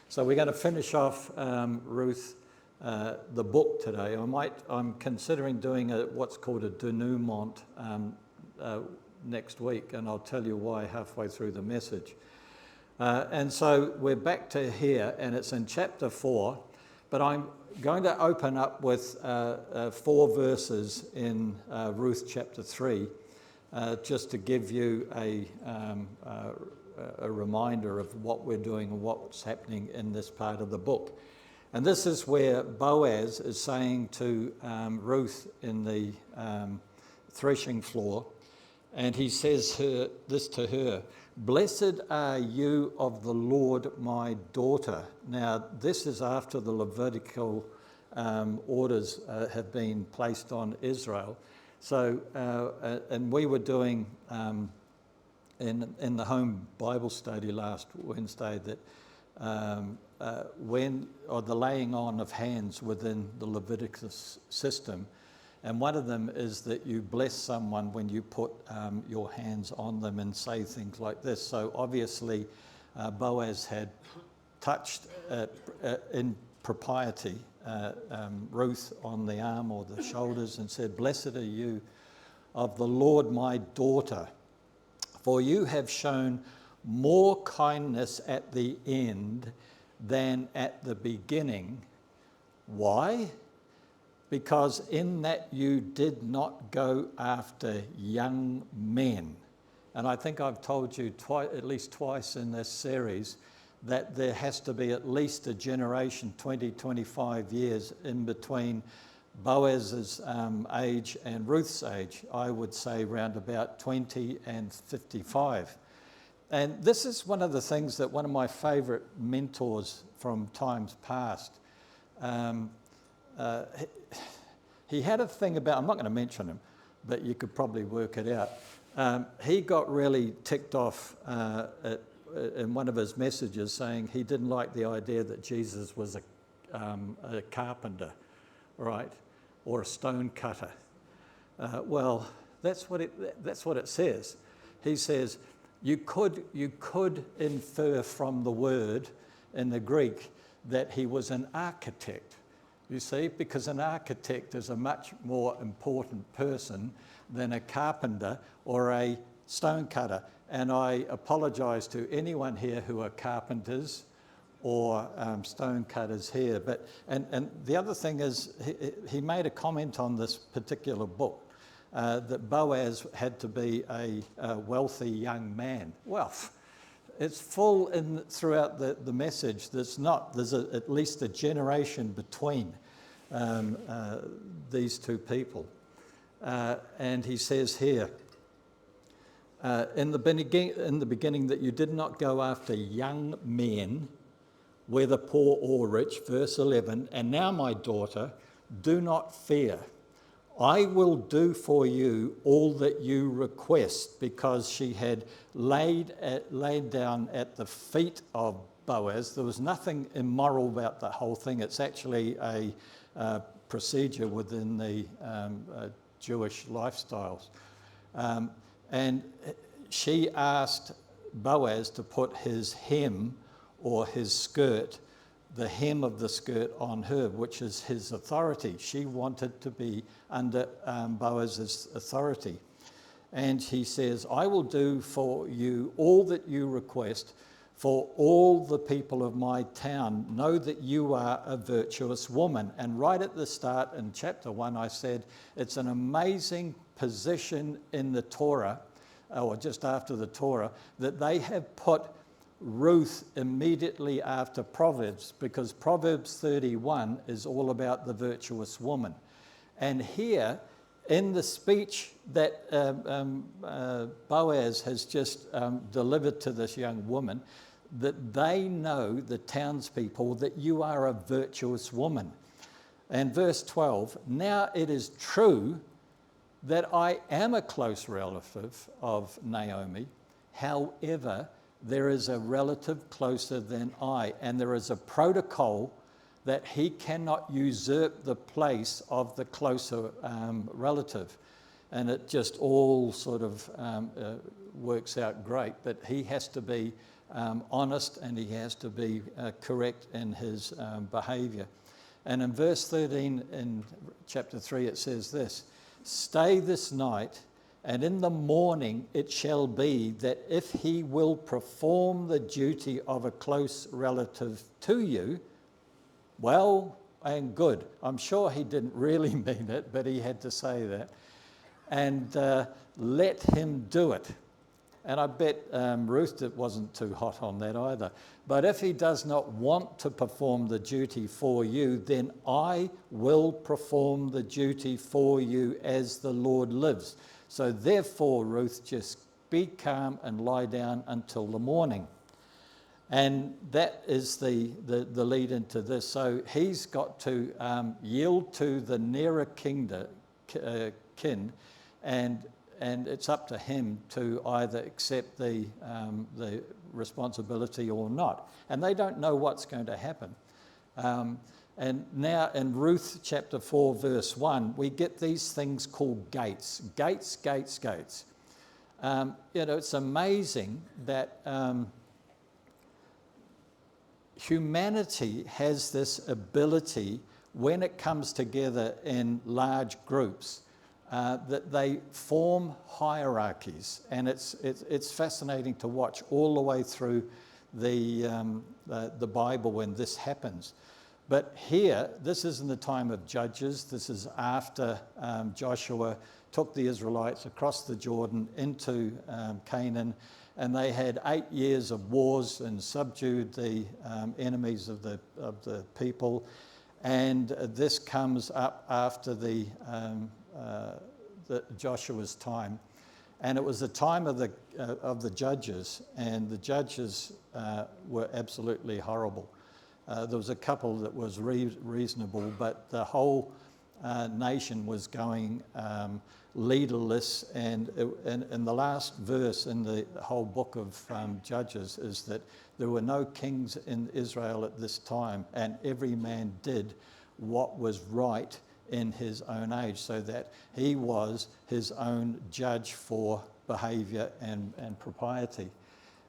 So we're going to finish off Ruth, the book today. I'm considering doing what's called a denouement next week, and I'll tell you why halfway through the message. And so we're back to here, and it's in chapter 4, but I'm going to open up with 4 verses in Ruth chapter 3, just to give you a reminder of what we're doing and what's happening in this part of the book. And this is where Boaz is saying to Ruth in the threshing floor, and he says this to her: "Blessed are you of the Lord, my daughter." Now, this is after the Levitical orders have been placed on Israel. So, and we were doing in the home Bible study last Wednesday that the laying on of hands within the Leviticus system, and one of them is that you bless someone when you put your hands on them and say things like this. So obviously Boaz had touched in propriety Ruth on the arm or the shoulders and said, "Blessed are you of the Lord, my daughter, for you have shown more kindness at the end than at the beginning." Why? Because in that you did not go after young men. And I think I've told you at least twice in this series that there has to be at least a generation, 20, 25 years in between Boaz's age and Ruth's age. I would say around about 20 and 55. And this is one of the things that one of my favourite mentors from times past, he had a thing about, I'm not going to mention him, but you could probably work it out. He got really ticked off in one of his messages, saying he didn't like the idea that Jesus was a carpenter, right, or a stone cutter. Well, that's what it says. He says you could infer from the word in the Greek that he was an architect. You see, because an architect is a much more important person than a carpenter or a stone cutter. And I apologise to anyone here who are carpenters or stone cutters here. But and the other thing is, he made a comment on this particular book that Boaz had to be a wealthy young man. Well, it's full throughout the message. There's at least a generation between these two people. And he says here, in the beginning that you did not go after young men, whether poor or rich, verse 11, "And now, my daughter, do not fear. I will do for you all that you request," because she had laid down at the feet of Boaz. There was nothing immoral about the whole thing. It's actually a procedure within the Jewish lifestyles. And she asked Boaz to put his hem or his skirt, the hem of the skirt on her, which is his authority. She wanted to be under Boaz's authority. And he says, "I will do for you all that you request, for all the people of my town know that you are a virtuous woman." And right at the start in chapter 1, I said, it's an amazing position in the Torah, or just after the Torah, that they have put Ruth immediately after Proverbs, because Proverbs 31 is all about the virtuous woman. And here, in the speech that Boaz has just delivered to this young woman, that they know, the townspeople, that you are a virtuous woman. And verse 12, "Now it is true that I am a close relative of Naomi. However, there is a relative closer than I, and there is a protocol that he cannot usurp the place of the closer relative." and it just all sort of works out great. But he has to be honest, and he has to be correct in his behaviour. And in verse 13 in chapter 3 it says this, "Stay this night, and in the morning it shall be that if he will perform the duty of a close relative to you, well and good." I'm sure he didn't really mean it, but he had to say that. "And let him do it." And I bet Ruth wasn't too hot on that either. "But if he does not want to perform the duty for you, then I will perform the duty for you as the Lord lives. So therefore, Ruth, just be calm and lie down until the morning." And that is the lead into this. So he's got to yield to the nearer kin, and it's up to him to either accept the responsibility or not. And they don't know what's going to happen. And now in Ruth chapter 4, verse 1, we get these things called gates. Gates. It's amazing that humanity has this ability when it comes together in large groups that they form hierarchies, and it's fascinating to watch all the way through the Bible when this happens. But here, this is in the time of Judges. This is after Joshua took the Israelites across the Jordan into Canaan, and they had 8 years of wars and subdued the enemies of the people. And this comes up after the Joshua's time, and it was the time of the judges, and the judges were absolutely horrible. There was a couple that was reasonable, but the whole nation was going leaderless. And the last verse in the whole book of Judges is that there were no kings in Israel at this time, and every man did what was right in his own age, so that he was his own judge for behaviour and propriety.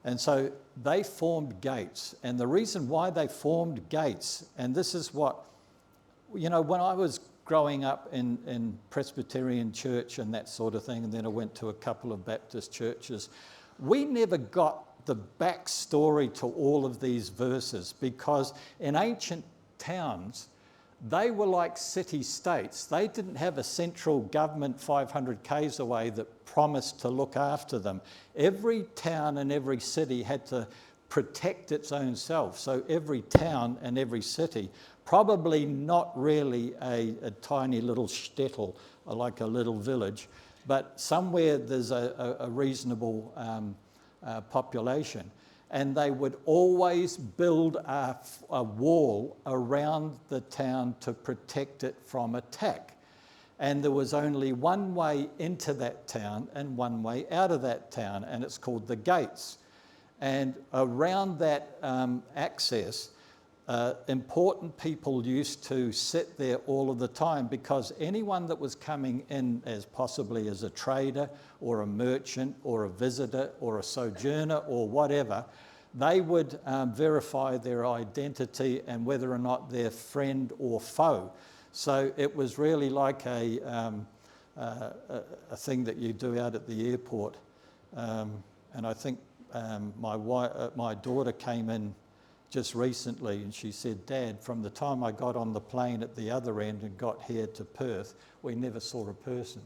And so they formed gates. And the reason why they formed gates, and this is what, when I was growing up in Presbyterian church and that sort of thing, and then I went to a couple of Baptist churches, we never got the backstory to all of these verses, because in ancient towns, they were like city-states. They didn't have a central government 500 k's away that promised to look after them. Every town and every city had to protect its own self. So every town and every city, probably not really a tiny little shtetl, like a little village, but somewhere there's a reasonable population. And they would always build a wall around the town to protect it from attack. And there was only one way into that town and one way out of that town, and it's called the gates. And around that access, important people used to sit there all of the time, because anyone that was coming in as possibly as a trader or a merchant or a visitor or a sojourner or whatever, they would verify their identity and whether or not they're friend or foe. So it was really like a thing that you do out at the airport. And I think my daughter came in just recently, and she said, "Dad, from the time I got on the plane at the other end and got here to Perth, we never saw a person.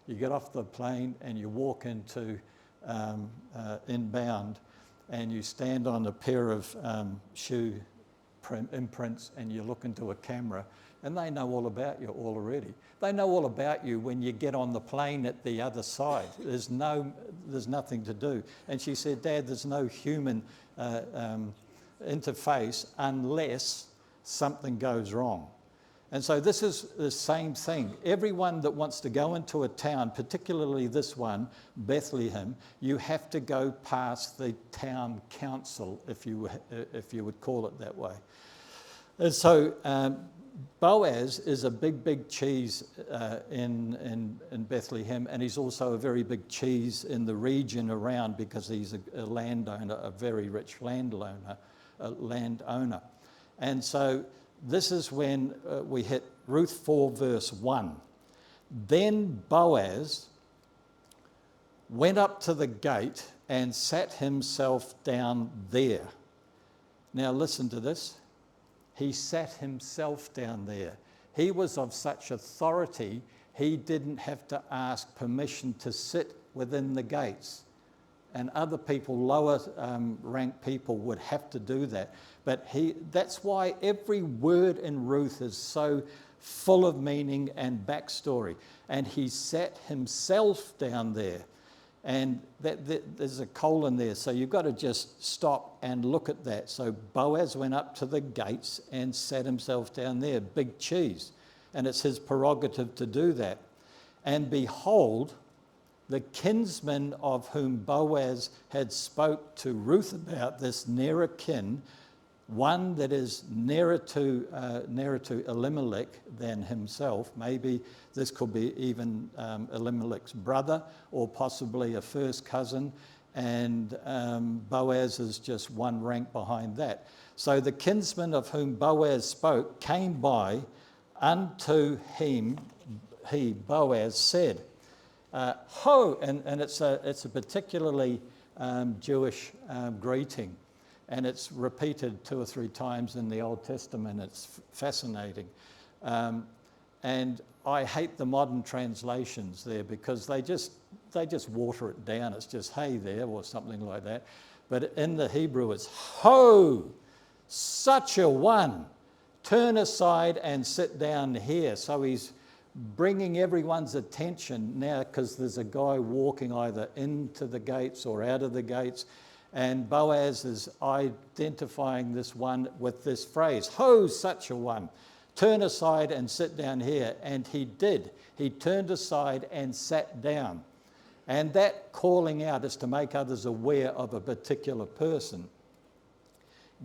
You get off the plane and you walk into inbound, and you stand on a pair of shoe imprints, and you look into a camera, and they know all about you already. They know all about you when you get on the plane at the other side. There's nothing to do." And she said, "Dad, there's no human interface unless something goes wrong." And so this is the same thing. Everyone that wants to go into a town, particularly this one, Bethlehem, you have to go past the town council, if you would call it that way. And so Boaz is a big cheese in Bethlehem, and he's also a very big cheese in the region around because he's a landowner, a very rich landowner. And so this is when we hit Ruth 4 verse 1. Then Boaz went up to the gate and sat himself down there. Now listen to this. He sat himself down there. He was of such authority, he didn't have to ask permission to sit within the gates. And other people, lower ranked people, would have to do that. But that's why every word in Ruth is so full of meaning and backstory. And he sat himself down there. And there's a colon there, so you've got to just stop and look at that. So Boaz went up to the gates and sat himself down there, big cheese. And it's his prerogative to do that. And behold, the kinsman of whom Boaz had spoke to Ruth about, this nearer kin, one that is nearer to Elimelech than himself. Maybe this could be even Elimelech's brother or possibly a first cousin, and Boaz is just one rank behind that. So the kinsman of whom Boaz spoke came by unto him, Boaz said, ho, and it's a particularly Jewish greeting. And it's repeated 2 or 3 times in the Old Testament. It's fascinating. And I hate the modern translations there because they just water it down. It's just hey there or something like that. But in the Hebrew it's ho, such a one. Turn aside and sit down here. So he's bringing everyone's attention now because there's a guy walking either into the gates or out of the gates. And Boaz is identifying this one with this phrase, ho, such a one. Turn aside and sit down here. And he did. He turned aside and sat down. And that calling out is to make others aware of a particular person.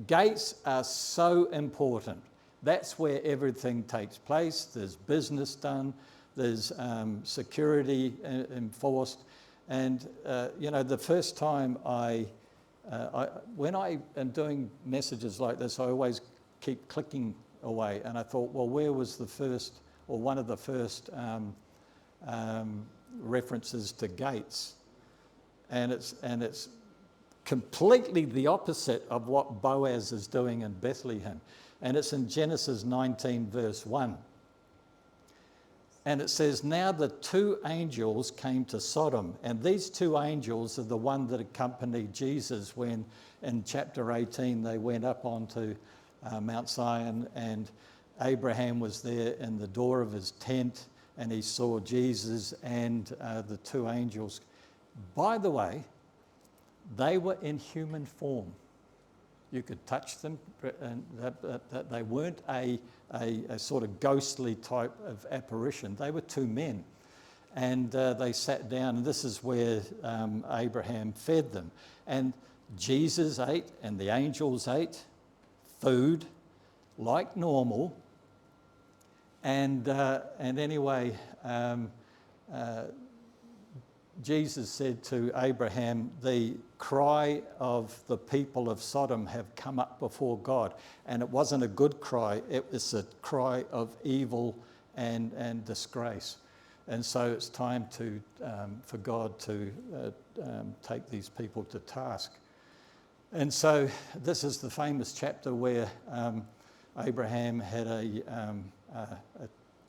Gates are so important. That's where everything takes place. There's business done. There's security enforced. And, the first time when I am doing messages like this, I always keep clicking away. And I thought, well, where was the first or one of the first references to gates? And it's completely the opposite of what Boaz is doing in Bethlehem. And it's in Genesis 19, verse 1. And it says, now the 2 angels came to Sodom. And these 2 angels are the one that accompanied Jesus when in chapter 18 they went up onto Mount Zion, and Abraham was there in the door of his tent and he saw Jesus and the 2 angels. By the way, they were in human form. You could touch them, and that they weren't a sort of ghostly type of apparition. They were 2 men. And they sat down, and this is where Abraham fed them. And Jesus ate, and the angels ate food like normal. And anyway, Jesus said to Abraham, the cry of the people of Sodom have come up before God. And it wasn't a good cry, it was a cry of evil and disgrace. And so it's time for God to take these people to task. And so this is the famous chapter where Abraham had a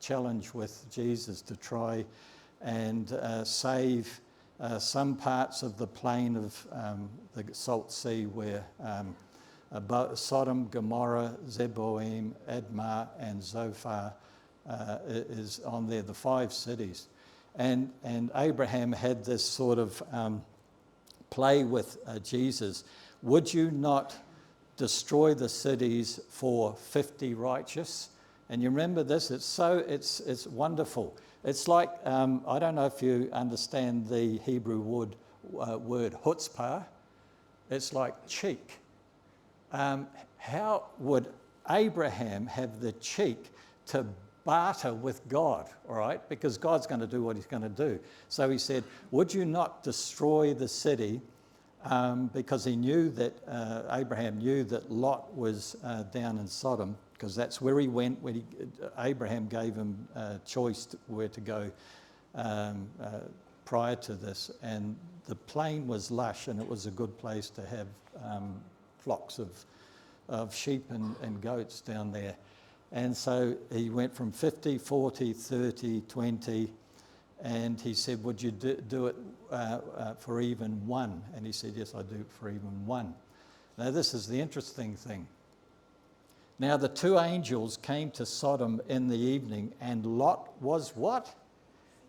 challenge with Jesus to try and save some parts of the plain of the Salt Sea where Sodom, Gomorrah, Zeboim, Admah and Zophar is on there, the 5 cities. And Abraham had this sort of play with Jesus. Would you not destroy the cities for 50 righteous? And you remember this, it's wonderful. It's like, I don't know if you understand the Hebrew word chutzpah. It's like cheek. How would Abraham have the cheek to barter with God, all right? Because God's going to do what he's going to do. So he said, would you not destroy the city? Because he knew that, Abraham knew that Lot was down in Sodom, because that's where he went when Abraham gave him choice where to go prior to this. And the plain was lush, and it was a good place to have flocks of sheep and goats down there. And so he went from 50, 40, 30, 20, and he said, would you do it for even one? And he said, yes, I do it for even one. Now this is the interesting thing. Now the two angels came to Sodom in the evening, and Lot was what?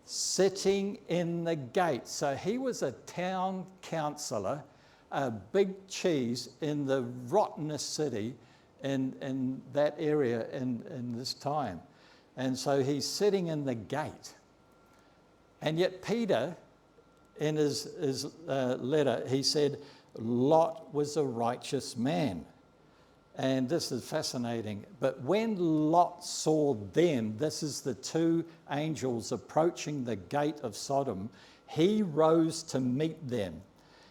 Sitting in the gate. So he was a town councillor, a big cheese in the rottenest city in that area in this time. And so he's sitting in the gate. And yet Peter, in his letter, he said, Lot was a righteous man. And this is fascinating. But when Lot saw them, this is the two angels approaching the gate of Sodom, he rose to meet them,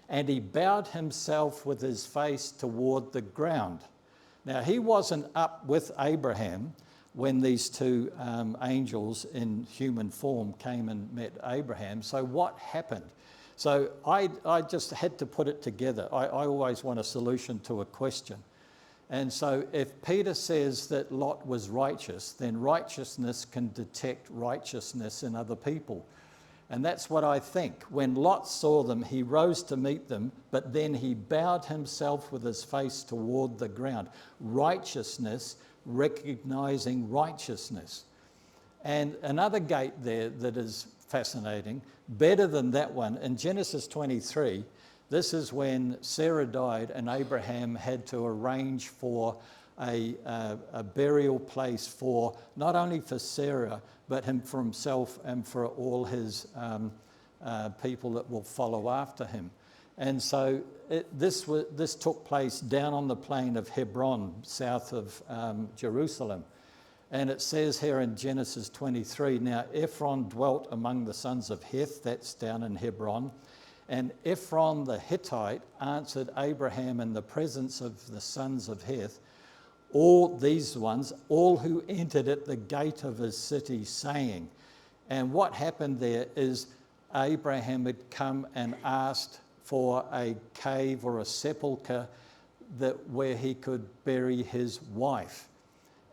and he bowed himself with his face toward the ground. Now, he wasn't up with Abraham when these two angels in human form came and met Abraham. So what happened? So I just had to put it together. I always want a solution to a question. And so if Peter says that Lot was righteous, then righteousness can detect righteousness in other people. And that's what I think. When Lot saw them, he rose to meet them, but then he bowed himself with his face toward the ground. Righteousness, recognizing righteousness. And another gate there that is fascinating, better than that one, in Genesis 23, this is when Sarah died and Abraham had to arrange for a burial place for, not only for Sarah, but for himself and for all his people that will follow after him. And so this took place down on the plain of Hebron, south of Jerusalem. And it says here in Genesis 23, now Ephron dwelt among the sons of Heth, that's down in Hebron. And Ephron the Hittite answered Abraham in the presence of the sons of Heth, all these ones, all who entered at the gate of his city, saying. And what happened there is Abraham had come and asked for a cave or a sepulchre where he could bury his wife.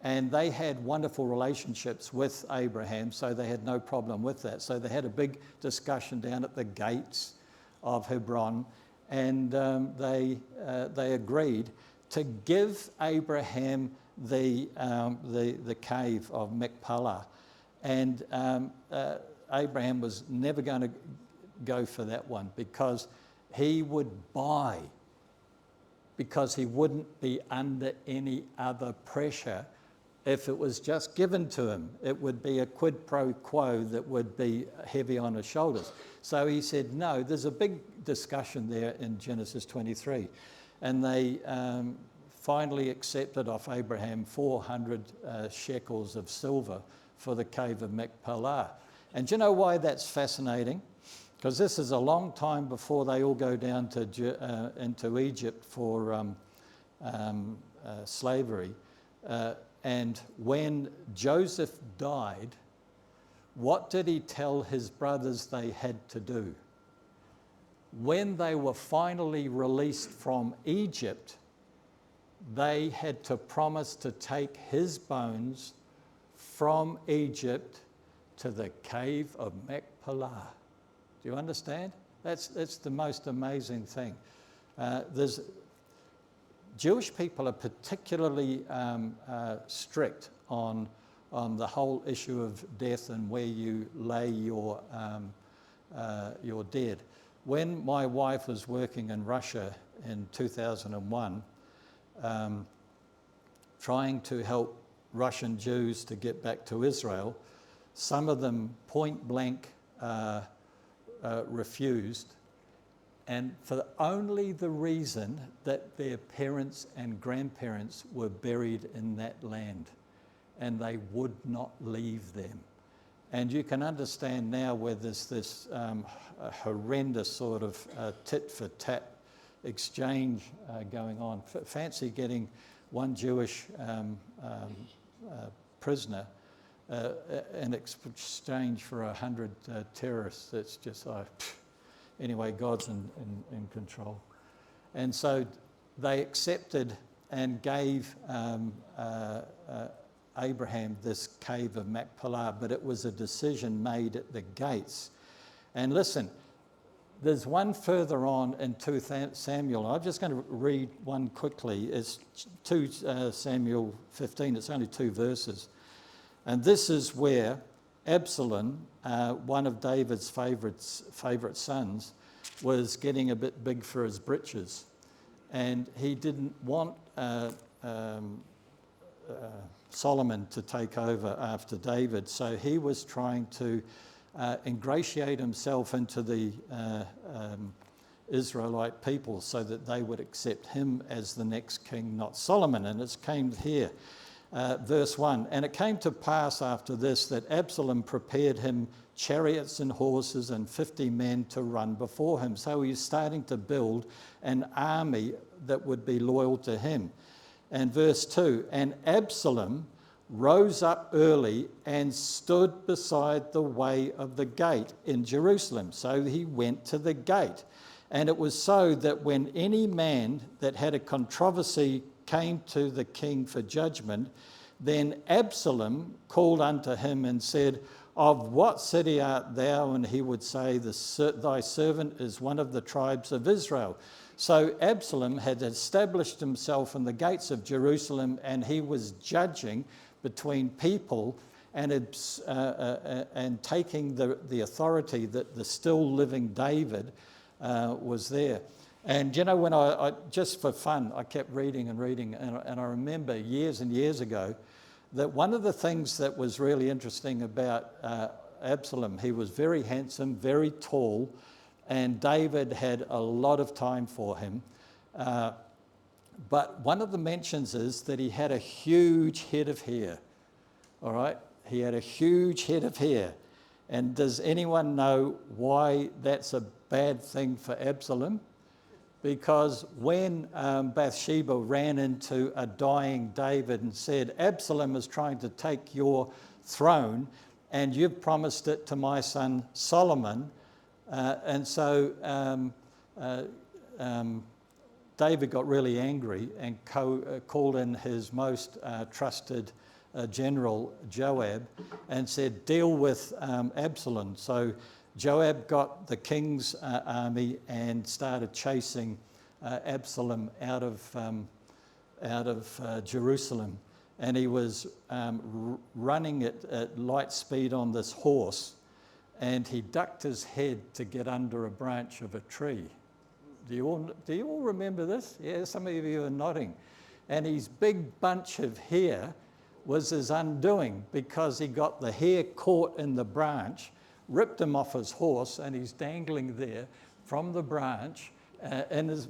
And they had wonderful relationships with Abraham, so they had no problem with that. So they had a big discussion down at the gates of Hebron, and they agreed to give Abraham the cave of Machpelah. And Abraham was never going to go for that one because he would buy, because he wouldn't be under any other pressure. If it was just given to him, it would be a quid pro quo that would be heavy on his shoulders. So he said, no, there's a big discussion there in Genesis 23. And they finally accepted off Abraham 400 shekels of silver for the cave of Machpelah. And do you know why that's fascinating? Because this is a long time before they all go down to into Egypt for slavery. And when Joseph died, what did he tell his brothers they had to do? When they were finally released from Egypt, they had to promise to take his bones from Egypt to the cave of Machpelah. Do you understand? That's the most amazing thing. Jewish people are particularly strict on the whole issue of death and where you lay your dead. When my wife was working in Russia in 2001, trying to help Russian Jews to get back to Israel, some of them point blank refused, and for only the reason that their parents and grandparents were buried in that land. and they would not leave them. And you can understand now where there's this horrendous sort of tit-for-tat exchange going on. Fancy getting one Jewish prisoner in exchange for 100 terrorists. It's just like, anyway, God's in control. And so they accepted and gave Abraham this cave of Machpelah, but it was a decision made at the gates. And listen, there's one further on in 2 Samuel. I'm just going to read one quickly. It's 2 Samuel 15. It's only 2 verses. And this is where Absalom, one of David's favourite sons, was getting a bit big for his britches. And he didn't want Solomon to take over after David. So he was trying to ingratiate himself into the Israelite people so that they would accept him as the next king, not Solomon. And it's came here. Verse 1, and it came to pass after this that Absalom prepared him chariots and horses and 50 men to run before him. So he's starting to build an army that would be loyal to him. And verse 2, and Absalom rose up early and stood beside the way of the gate in Jerusalem. So he went to the gate. And it was so that when any man that had a controversy came to the king for judgment, then Absalom called unto him and said, of what city art thou? And he would say, thy servant is one of the tribes of Israel. So Absalom had established himself in the gates of Jerusalem, and he was judging between people and taking the authority that the still living David was there. And you know, when I just for fun, I kept reading and reading, and I remember years and years ago that one of the things that was really interesting about Absalom, he was very handsome, very tall, and David had a lot of time for him. But one of the mentions is that he had a huge head of hair, all right? He had a huge head of hair. And does anyone know why that's a bad thing for Absalom? Because when Bathsheba ran into a dying David and said, Absalom is trying to take your throne and you've promised it to my son Solomon. And so David got really angry and called in his most trusted general, Joab, and said, deal with Absalom. So Joab got the king's army and started chasing Absalom out of Jerusalem. And he was running at light speed on this horse, and he ducked his head to get under a branch of a tree. Do you all remember this? Yeah, some of you are nodding. And his big bunch of hair was his undoing, because he got the hair caught in the branch, ripped him off his horse, and he's dangling there from the branch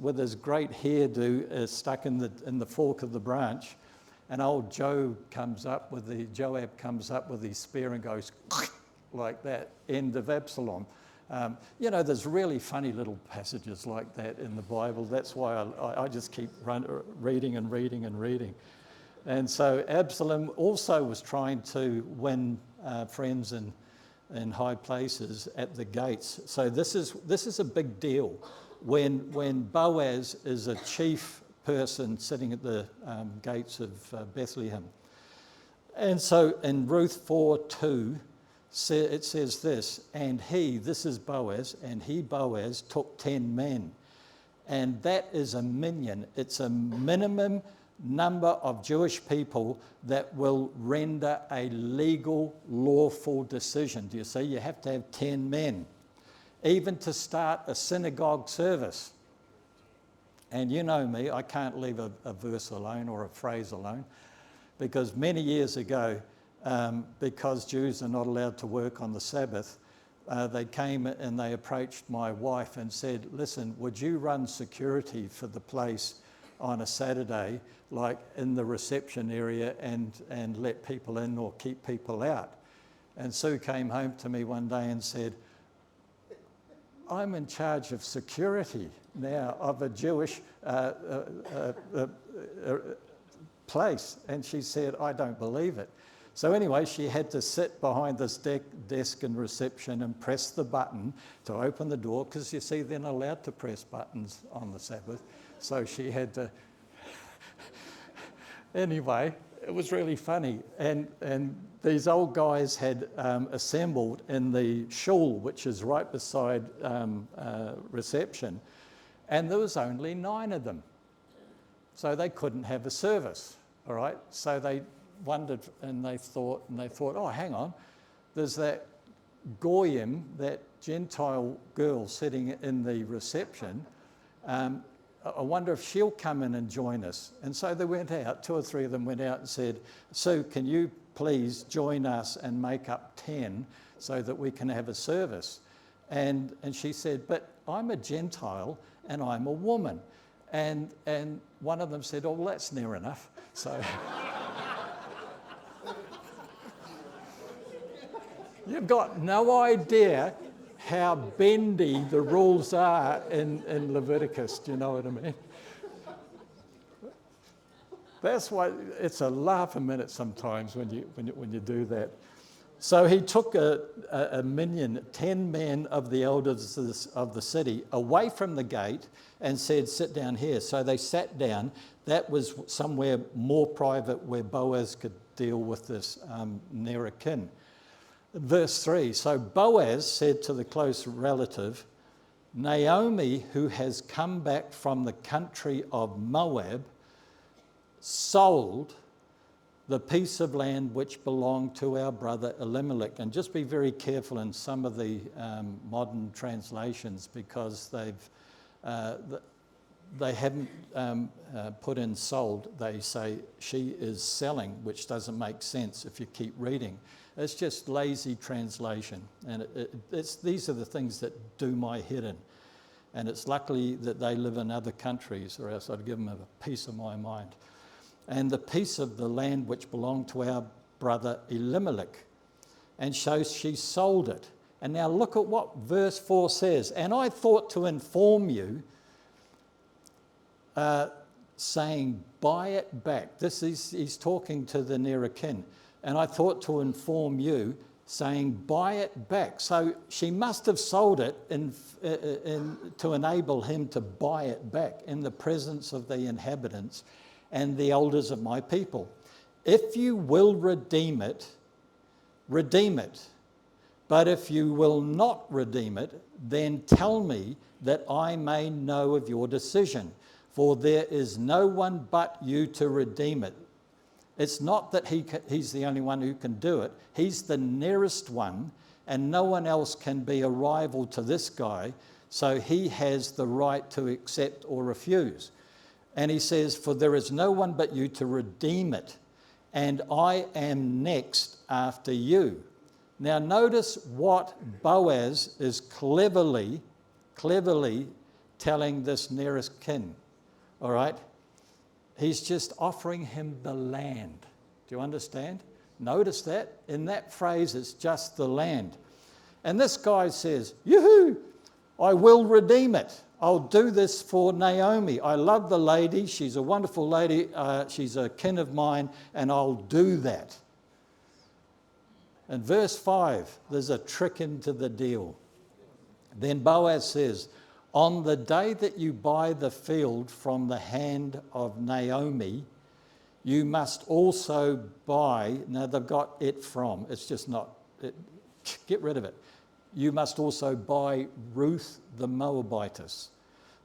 with his great hairdo stuck in the fork of the branch. And old Joab comes up with his spear and goes like that, end of Absalom. You know, there's really funny little passages like that in the Bible. That's why I just keep reading and reading and reading. And so Absalom also was trying to win friends in high places at the gates. So this is a big deal when Boaz is a chief person sitting at the gates of Bethlehem. And so in Ruth 4:2, it says this, and this is Boaz, and Boaz took 10 men. And that is a minion. It's a minimum number of Jewish people that will render a legal, lawful decision. Do you see? You have to have 10 men, even to start a synagogue service. And you know me, I can't leave a verse alone or a phrase alone, because many years ago, because Jews are not allowed to work on the Sabbath, they came and they approached my wife and said, listen, would you run security for the place on a Saturday, like in the reception area, and let people in or keep people out. And Sue came home to me one day and said, I'm in charge of security now of a Jewish place. And she said, I don't believe it. So anyway, she had to sit behind this desk in reception and press the button to open the door, because you see, they're not allowed to press buttons on the Sabbath. So she had to... Anyway, it was really funny. And these old guys had assembled in the shul, which is right beside reception, and there was only 9 of them. So they couldn't have a service, all right? So they wondered, and they thought, oh, hang on, there's that Goyim, that Gentile girl sitting in the reception. I wonder if she'll come in and join us. And so they went out, 2 or 3 of them went out and said, Sue, can you please join us and make up 10 so that we can have a service? And she said, but I'm a Gentile and I'm a woman. And one of them said, oh, well, that's near enough. So you've got no idea how bendy the rules are in Leviticus. Do you know what I mean? That's why it's a laugh a minute sometimes when you do that. So he took a minion, 10 men of the elders of the city, away from the gate and said, sit down here. So they sat down. That was somewhere more private where Boaz could deal with this nearer kin. Verse 3, so Boaz said to the close relative, Naomi, who has come back from the country of Moab, sold the piece of land which belonged to our brother Elimelech. And just be very careful in some of the modern translations, because they haven't put in sold. They say she is selling, which doesn't make sense if you keep reading. It's just lazy translation. And these are the things that do my head in. And it's luckily that they live in other countries, or else I'd give them a piece of my mind. And the piece of the land which belonged to our brother Elimelech. And so she sold it. And now look at what verse 4 says. And I thought to inform you, saying, buy it back. He's talking to the nearer kin. And I thought to inform you, saying, buy it back. So she must have sold it to enable him to buy it back in the presence of the inhabitants and the elders of my people. If you will redeem it, redeem it. But if you will not redeem it, then tell me that I may know of your decision. For there is no one but you to redeem it. It's not that he's the only one who can do it. He's the nearest one, and no one else can be a rival to this guy, so he has the right to accept or refuse. And he says, for there is no one but you to redeem it, and I am next after you. Now notice what Boaz is cleverly telling this nearest kin, all right? He's just offering him the land. Do you understand? Notice that? In that phrase, it's just the land. And this guy says, yoo-hoo, I will redeem it. I'll do this for Naomi. I love the lady. She's a wonderful lady. She's a kin of mine, and I'll do that. In verse 5, there's a trick into the deal. Then Boaz says, on the day that you buy the field from the hand of Naomi, you must also buy, now they've got it from, it's just not, get rid of it. You must also buy Ruth the Moabitess,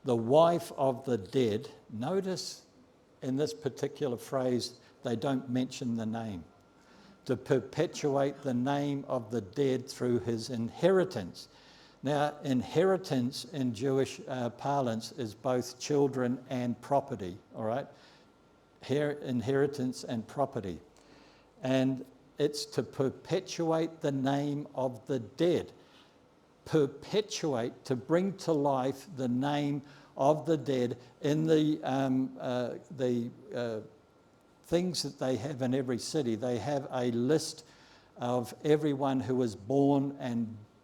the wife of the dead. Notice in this particular phrase, they don't mention the name. To perpetuate the name of the dead through his inheritance. Now, inheritance in Jewish parlance is both children and property, all right? Inheritance and property. And it's to perpetuate the name of the dead. Perpetuate, to bring to life the name of the dead in the things that they have in every city. They have a list of everyone who was born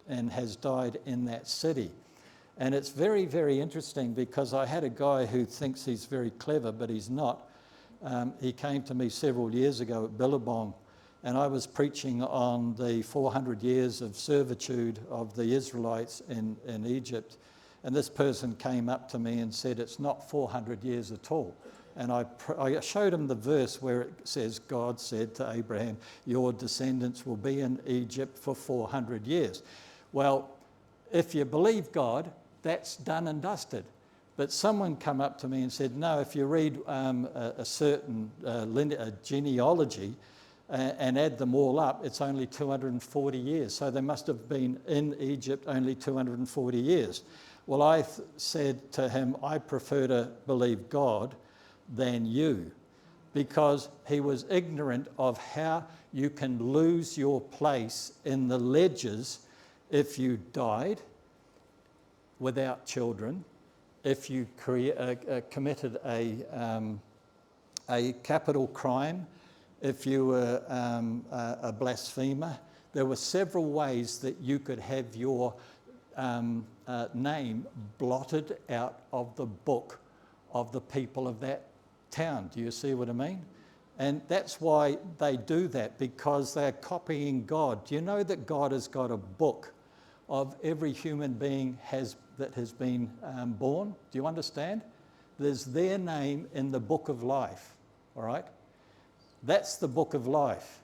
and has died in that city. And it's very, very interesting because I had a guy who thinks he's very clever, but he's not. He came to me several years ago at Billabong, and I was preaching on the 400 years of servitude of the Israelites in Egypt. And this person came up to me and said, it's not 400 years at all. And I showed him the verse where it says, God said to Abraham, your descendants will be in Egypt for 400 years. Well, if you believe God, that's done and dusted. But someone come up to me and said, no, if you read a certain genealogy and add them all up, it's only 240 years. So they must have been in Egypt only 240 years. Well, I said to him, I prefer to believe God than you, because he was ignorant of how you can lose your place in the ledgers if you died without children, if you committed a capital crime, if you were a blasphemer. There were several ways that you could have your name blotted out of the book of the people of that town. Do you see what I mean? And that's why they do that, because they're copying God. Do you know that God has got a book of every human being that has been born? Do you understand? There's their name in the book of life, all right? That's the book of life.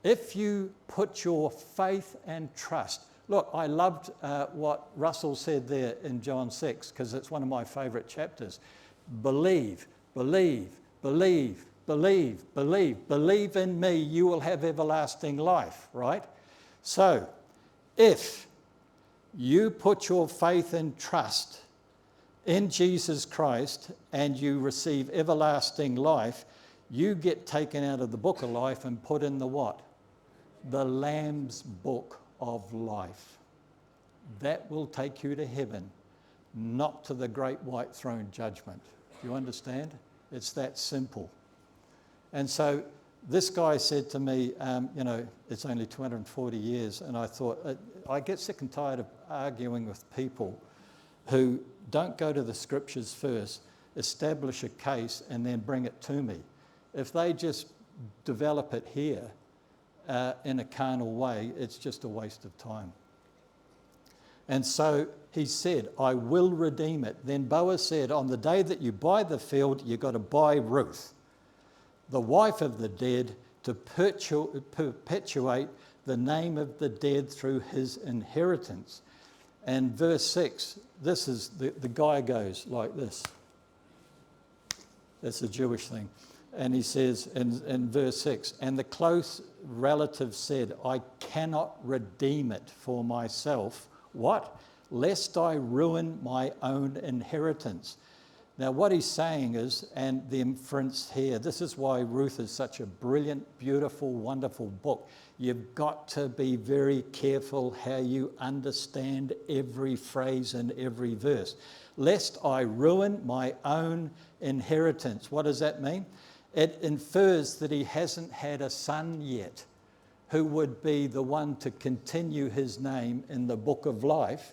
If you put your faith and trust. Look, I loved what Russell said there in John 6, because it's one of my favourite chapters. Believe, believe, believe, believe, believe. Believe in me, you will have everlasting life, right? So, if you put your faith and trust in Jesus Christ and you receive everlasting life, you get taken out of the book of life and put in the what? The Lamb's book of life. That will take you to heaven, not to the great white throne judgment. Do you understand? It's that simple. And so this guy said to me, it's only 240 years. And I thought, I get sick and tired of arguing with people who don't go to the scriptures first, establish a case, and then bring it to me. If they just develop it here in a carnal way, it's just a waste of time. And so he said, I will redeem it. Then Boaz said, on the day that you buy the field, you've got to buy Ruth, the wife of the dead, to perpetuate the name of the dead through his inheritance. And verse 6, this is, the guy goes like this. That's a Jewish thing. And he says in verse 6, and the close relative said, I cannot redeem it for myself. What? Lest I ruin my own inheritance. Now what he's saying is, and the inference here, this is why Ruth is such a brilliant, beautiful, wonderful book. You've got to be very careful how you understand every phrase and every verse. Lest I ruin my own inheritance. What does that mean? It infers that he hasn't had a son yet who would be the one to continue his name in the book of life,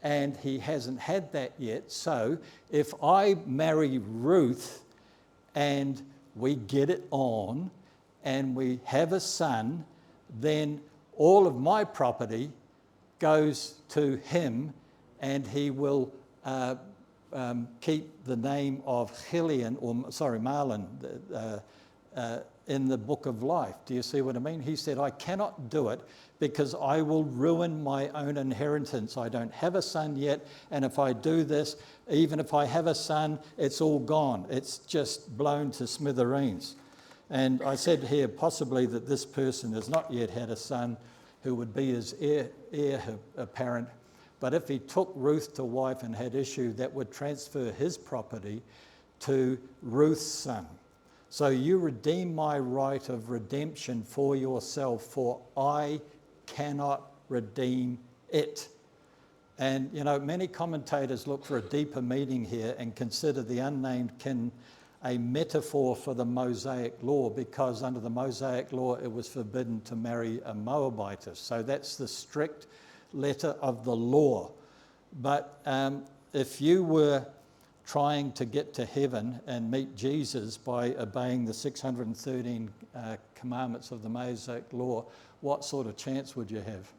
and he hasn't had that yet. So if I marry Ruth and we get it on and we have a son, then all of my property goes to him, and he will keep the name of Mahlon in the book of life. Do you see what I mean? He said, I cannot do it because I will ruin my own inheritance. I don't have a son yet, and if I do this, even if I have a son, it's all gone. It's just blown to smithereens. And I said here possibly that this person has not yet had a son who would be his heir apparent. But if he took Ruth to wife and had issue, that would transfer his property to Ruth's son. So you redeem my right of redemption for yourself, for I cannot redeem it. And, many commentators look for a deeper meaning here and consider the unnamed kin a metaphor for the Mosaic law, because under the Mosaic law it was forbidden to marry a Moabitess. So that's the strict letter of the law. But if you were trying to get to heaven and meet Jesus by obeying the 613 commandments of the Mosaic law, what sort of chance would you have?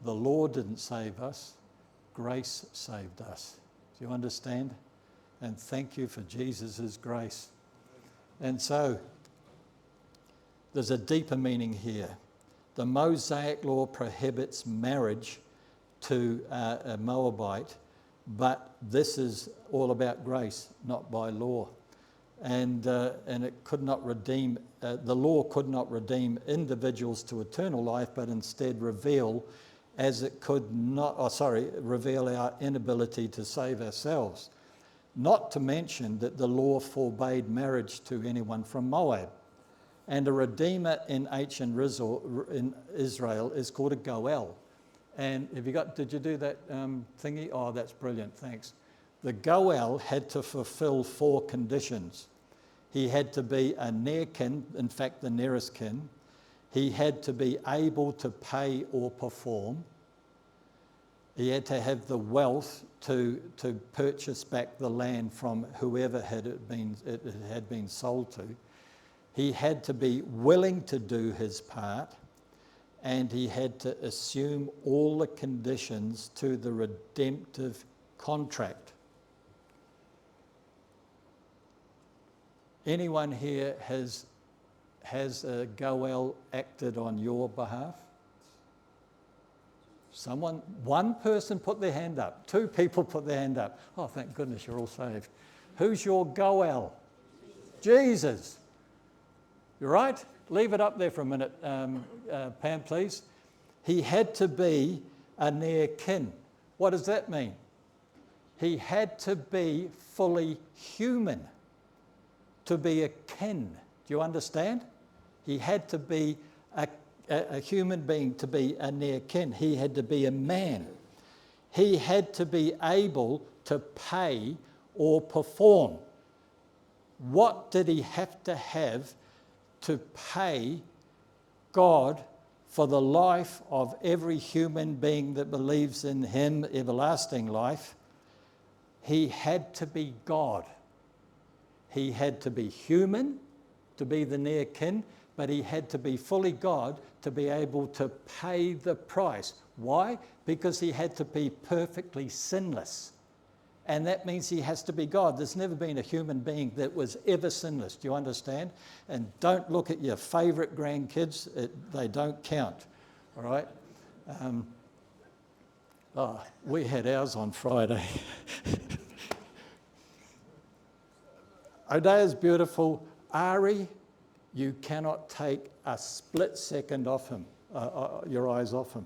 The law didn't save us, grace saved us. Do you understand? And thank you for Jesus' grace. And so, there's a deeper meaning here. The Mosaic law prohibits marriage to a Moabite, but this is all about grace, not by law. And it could not redeem, the law could not redeem individuals to eternal life, but instead reveal our inability to save ourselves. Not to mention that the law forbade marriage to anyone from Moab. And a redeemer in ancient Israel is called a Goel. And did you do that thingy? Oh, that's brilliant, thanks. The Goel had to fulfill 4 conditions. He had to be a near kin, in fact the nearest kin. He had to be able to pay or perform. He had to have the wealth to purchase back the land from whoever it had been sold to. He had to be willing to do his part, and he had to assume all the conditions to the redemptive contract. Anyone here has a Goel acted on your behalf? One person put their hand up. 2 people put their hand up. Oh, thank goodness you're all saved. Who's your Goel? Jesus. You right? Leave it up there for a minute, Pam, please. He had to be a near kin. What does that mean? He had to be fully human to be a kin. Do you understand? He had to be a human being to be a near kin. He had to be a man. He had to be able to pay or perform. What did he have to pay God for the life of every human being that believes in him, everlasting life? He had to be God. He had to be human to be the near kin, but he had to be fully God to be able to pay the price. Why? Because he had to be perfectly sinless. And that means he has to be God. There's never been a human being that was ever sinless. Do you understand? And don't look at your favourite grandkids. They don't count. All right? We had ours on Friday. Odea's beautiful. Ari, you cannot take a split second off him, your eyes off him.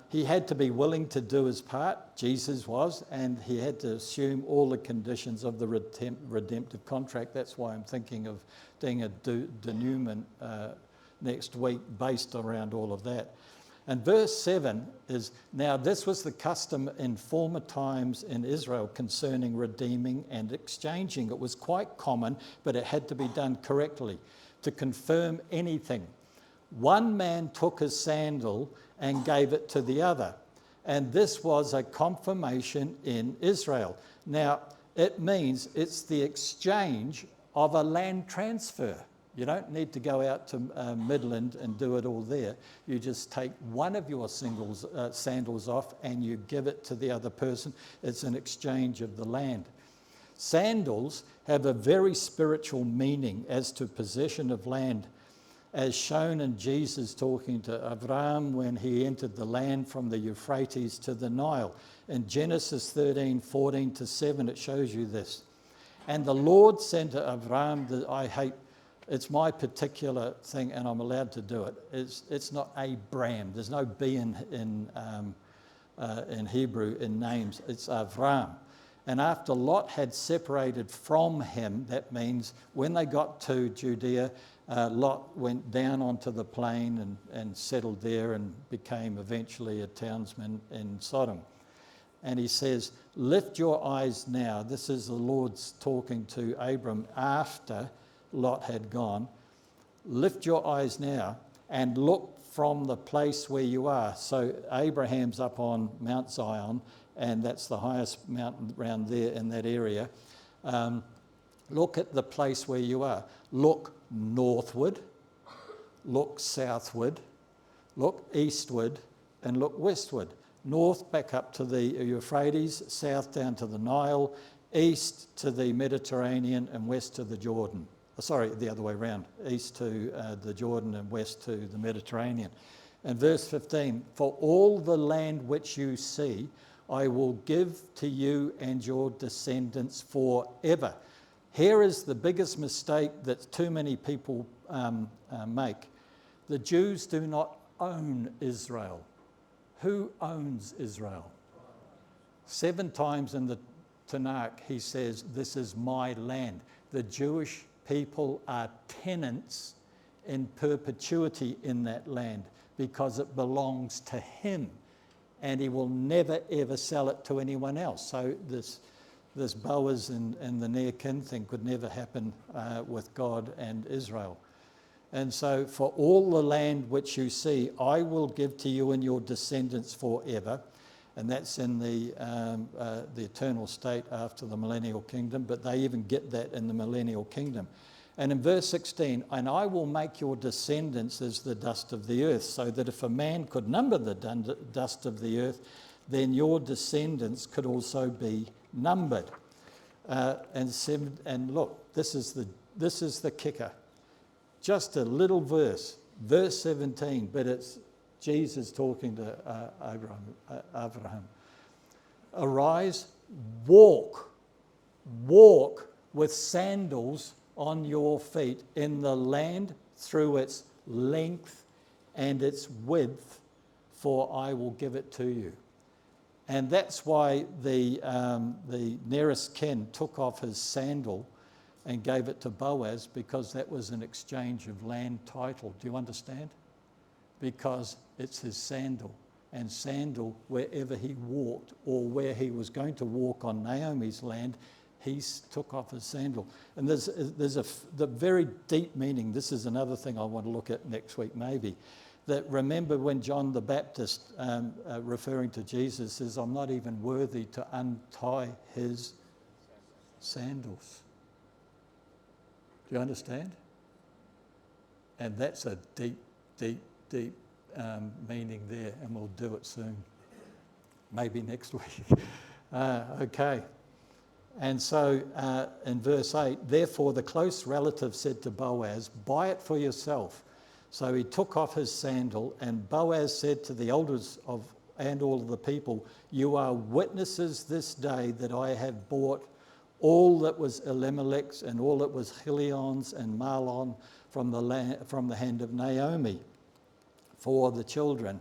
He had to be willing to do his part, Jesus was, and he had to assume all the conditions of the redemptive contract. That's why I'm thinking of doing a denouement next week based around all of that. And verse 7 is, now this was the custom in former times in Israel concerning redeeming and exchanging. It was quite common, but it had to be done correctly. To confirm anything, one man took his sandal and gave it to the other. And this was a confirmation in Israel. Now, it means it's the exchange of a land transfer. You don't need to go out to Midland and do it all there. You just take one of your sandals off and you give it to the other person. It's an exchange of the land. Sandals have a very spiritual meaning as to possession of land, as shown in Jesus talking to Abraham when he entered the land from the Euphrates to the Nile. In Genesis 13:14-7, it shows you this. And the Lord said to Abraham, it's my particular thing and I'm allowed to do it. It's not Abram. There's no B in Hebrew in names. It's Avram. And after Lot had separated from him, that means when they got to Judea, Lot went down onto the plain and settled there and became eventually a townsman in Sodom. And he says, lift your eyes now. This is the Lord's talking to Abram after Lot had gone. Lift your eyes now and look from the place where you are. So Abraham's up on Mount Zion, and that's the highest mountain around there in that area. Look at the place where you are. Look northward, look southward, look eastward, and look westward. North back up to the Euphrates, south down to the Nile, east to the Mediterranean, and west to the Jordan. Sorry, the other way around. East to the Jordan and west to the Mediterranean. And verse 15, for all the land which you see, I will give to you and your descendants forever. Here is the biggest mistake that too many people make. The Jews do not own Israel. Who owns Israel? 7 times in the Tanakh he says, this is my land. The Jewish people are tenants in perpetuity in that land because it belongs to him, and he will never ever sell it to anyone else. So this Boaz and the near kin thing could never happen with God and Israel. And so for all the land which you see, I will give to you and your descendants forever. And that's in the eternal state after the millennial kingdom, but they even get that in the millennial kingdom. And in verse 16, and I will make your descendants as the dust of the earth, so that if a man could number the dust of the earth, then your descendants could also be numbered. And look, this is the kicker. Just a little verse, verse 17, but it's Jesus talking to Abraham. Arise, walk with sandals on your feet in the land through its length and its width, for I will give it to you. And that's why the nearest kin took off his sandal and gave it to Boaz, because that was an exchange of land title. Do you understand? Because it's his sandal. And sandal, wherever he walked or where he was going to walk on Naomi's land, he took off his sandal. And there's the very deep meaning. This is another thing I want to look at next week maybe. That remember when John the Baptist, referring to Jesus, says, I'm not even worthy to untie his sandals. Do you understand? And that's a deep, deep, deep meaning there, and we'll do it soon. Maybe next week. Okay. And so in verse 8, therefore the close relative said to Boaz, buy it for yourself. So he took off his sandal, and Boaz said to the elders and all of the people, you are witnesses this day that I have bought all that was Elimelech's and all that was Chilion's and Mahlon from the hand of Naomi for the children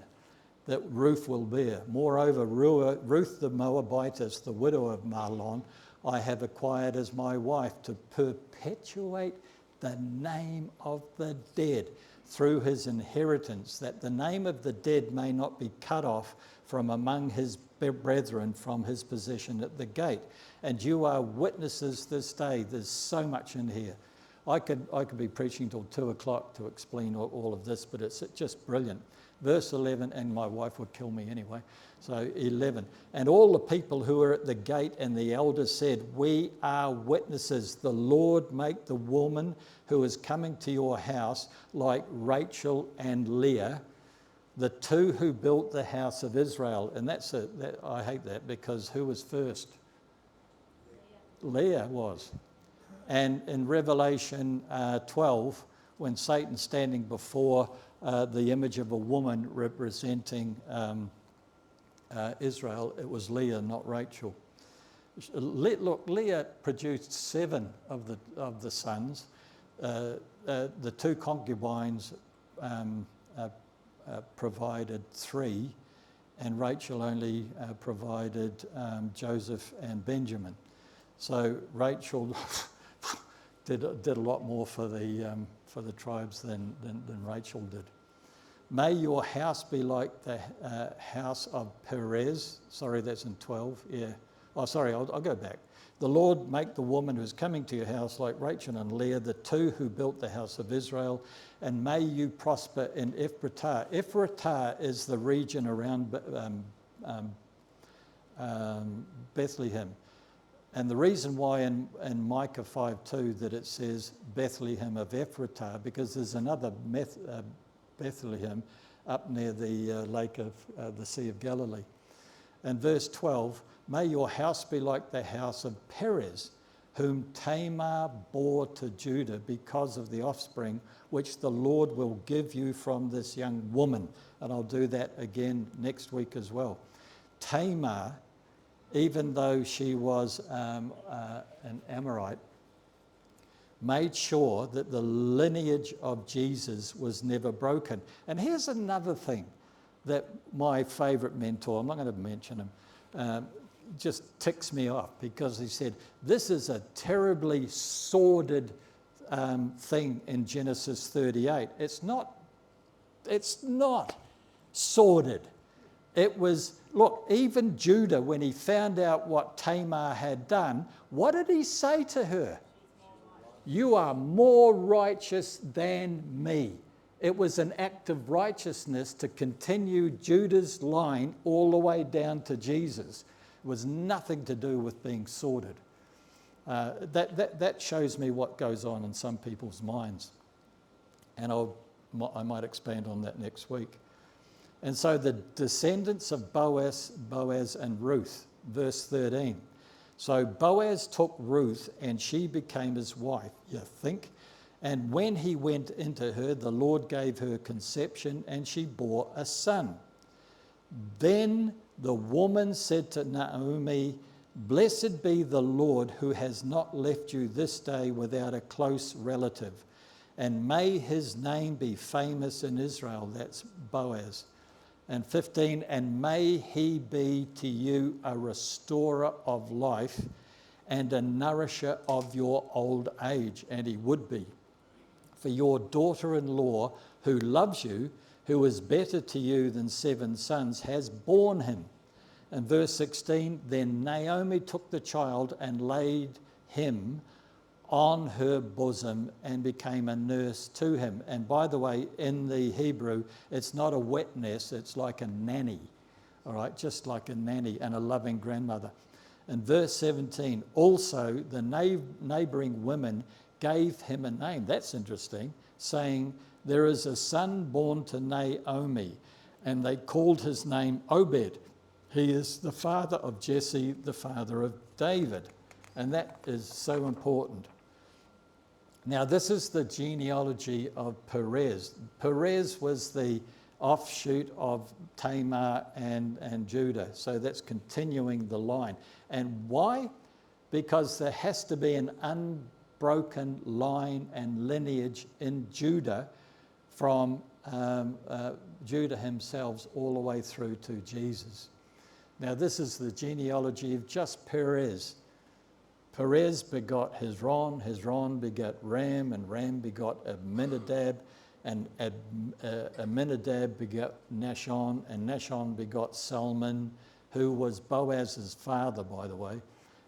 that Ruth will bear. Moreover, Ruth the Moabitess, the widow of Mahlon, I have acquired as my wife to perpetuate the name of the dead through his inheritance, that the name of the dead may not be cut off from among his brethren from his possession at the gate. And you are witnesses this day. There's so much in here. I could be preaching till 2 o'clock to explain all of this, but it's just brilliant. Verse 11, and my wife would kill me anyway. So 11, and all the people who were at the gate and the elders said, we are witnesses. The Lord make the woman who is coming to your house like Rachel and Leah, the two who built the house of Israel. And I hate that, because who was first? Leah was. And in Revelation 12, when Satan's standing before the image of a woman representing Israel, it was Leah, not Rachel. Look, Leah produced 7 of the sons. The 2 concubines provided 3, and Rachel only provided Joseph and Benjamin. So Rachel did a lot more for the tribes than Rachel did. May your house be like the house of Perez. Sorry, that's in 12. Yeah. Oh, sorry, I'll go back. The Lord make the woman who's coming to your house like Rachel and Leah, the two who built the house of Israel, and may you prosper in Ephratah. Ephratah is the region around Bethlehem. And the reason why in Micah 5:2 that it says Bethlehem of Ephratah, because there's another Bethlehem up near the lake of the Sea of Galilee. And verse 12, may your house be like the house of Perez, whom Tamar bore to Judah because of the offspring which the Lord will give you from this young woman. And I'll do that again next week as well. Tamar, even though she was an Amorite, made sure that the lineage of Jesus was never broken. And here's another thing that my favourite mentor, I'm not going to mention him, just ticks me off, because he said, this is a terribly sordid thing in Genesis 38. It's not sordid. It was, look, even Judah, when he found out what Tamar had done, what did he say to her? You are more righteous than me. It was an act of righteousness to continue Judah's line all the way down to Jesus. It was nothing to do with being sordid. That shows me what goes on in some people's minds. And I might expand on that next week. And so the descendants of Boaz and Ruth, verse 13. So Boaz took Ruth and she became his wife, you think? And when he went into her, the Lord gave her conception and she bore a son. Then the woman said to Naomi, blessed be the Lord who has not left you this day without a close relative. And may his name be famous in Israel. That's Boaz. And 15, and may he be to you a restorer of life and a nourisher of your old age. And he would be. For your daughter-in-law, who loves you, who is better to you than 7 sons, has borne him. And verse 16, then Naomi took the child and laid him on her bosom and became a nurse to him. And by the way, in the Hebrew, it's not a wet nurse, it's like a nanny, all right, just like a nanny and a loving grandmother. And verse 17, also the neighbouring women gave him a name. That's interesting, saying, there is a son born to Naomi, and they called his name Obed. He is the father of Jesse, the father of David. And that is so important. Now, this is the genealogy of Perez. Perez was the offshoot of Tamar and Judah. So that's continuing the line. And why? Because there has to be an unbroken line and lineage in Judah from Judah himself all the way through to Jesus. Now, this is the genealogy of just Perez. Perez begot Hezron begot Ram, and Ram begot Amminadab, and Amminadab begot Nahshon, and Nahshon begot Salmon, who was Boaz's father, by the way.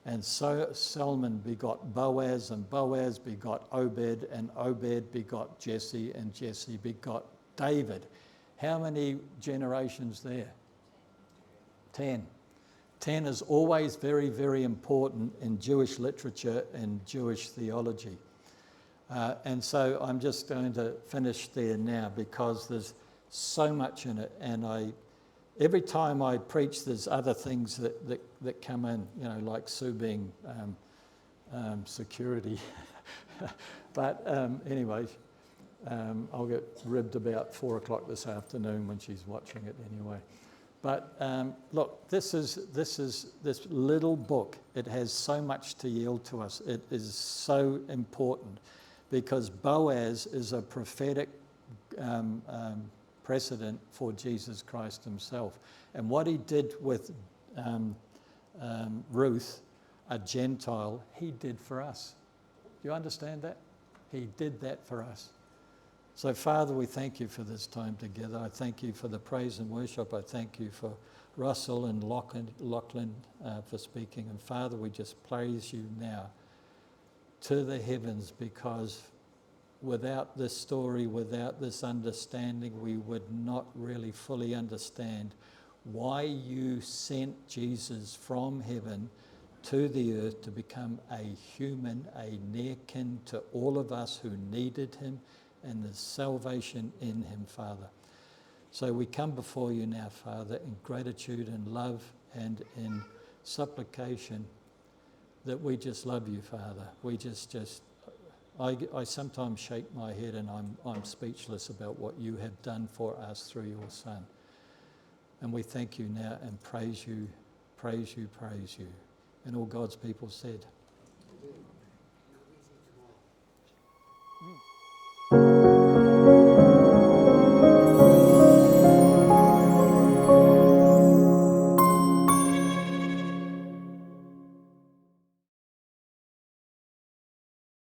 And so Salmon begot Boaz, and Boaz begot Obed, and Obed begot Jesse, and Jesse begot David. How many generations there? 10. 10 is always very, very important in Jewish literature and Jewish theology. And so I'm just going to finish there now because there's so much in it. And every time I preach, there's other things that come in, you know, like Sue being security. But anyway, I'll get ribbed about 4 o'clock this afternoon when she's watching it anyway. But look, this little book. It has so much to yield to us. It is so important because Boaz is a prophetic precedent for Jesus Christ himself. And what he did with Ruth, a Gentile, he did for us. Do you understand that? He did that for us. So, Father, we thank you for this time together. I thank you for the praise and worship. I thank you for Russell and Lachlan for speaking. And, Father, we just praise you now to the heavens, because without this story, without this understanding, we would not really fully understand why you sent Jesus from heaven to the earth to become a human, a near kin to all of us who needed him, and the salvation in him, Father. So we come before you now, Father, in gratitude and love and in supplication that we just love you, Father. We I sometimes shake my head and I'm speechless about what you have done for us through your Son. And we thank you now and praise you, praise you, praise you. And all God's people said.